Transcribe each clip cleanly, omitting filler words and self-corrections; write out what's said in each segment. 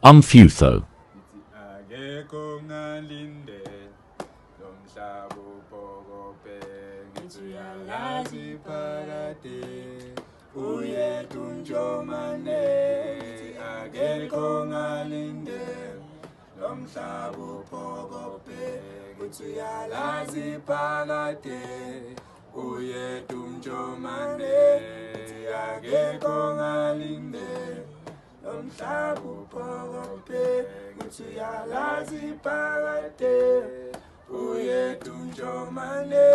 Umfutho. Akekho ngalinde lomhlaba uphokope ngithi uyalazi phakade uyedwa uNjomane akekho ngalinde lomhlaba uphokope ngithi uyalazi phakade uyedwa uNjomane akekho ngalinde lomhlaba uphokope ngithi uyalazi phakade uyedwa uNjomane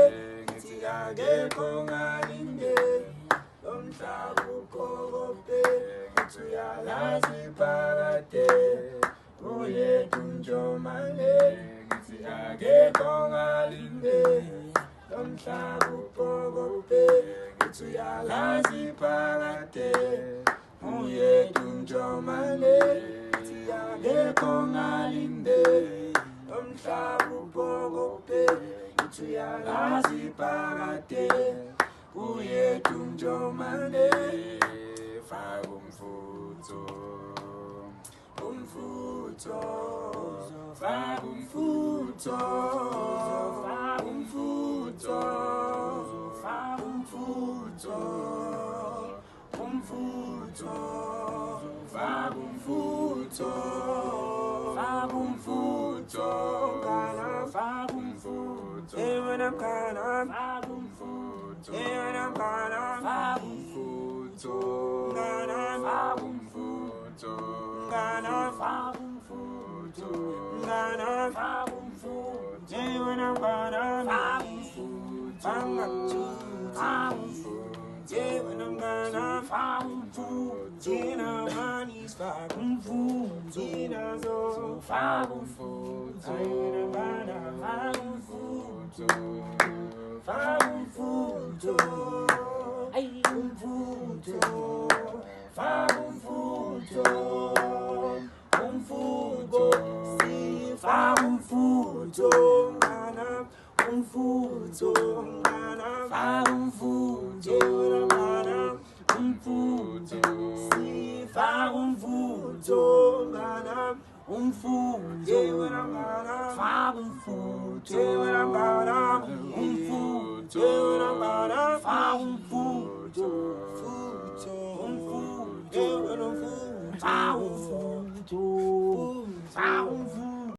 ngithi akekho ngalinde lomhlaba uphokope ngithi uyalazi phakade uyedwa uNjomane ngithi akekho ngalinde lomhlaba uphokope ngithi uyalazi phakade uyedwa uNjomane ngithi akekho ngalinde lomhlaba uphokope ngithi uyalazi phakade uyedwa uNjomane faka umfutho faka umfutho faka umfutho faka umfutho umfutho faka umfutho faka umfutho kana faka umfutho wena kana faka umfutho wena kana faka umfutho kana faka umfutho kana faka umfutho kana faka umfutho wena kana faka umfutho faka umfutho when I'm gonna find food, in a money's fighting food, in a so fighting food, when I'm gonna find food, fighting food, fighting food, fighting food, see fighting food, umfutho ngana faka umfutho ngana umfutho sifaka umfutho ngana umfutho ngana faka umfutho ngana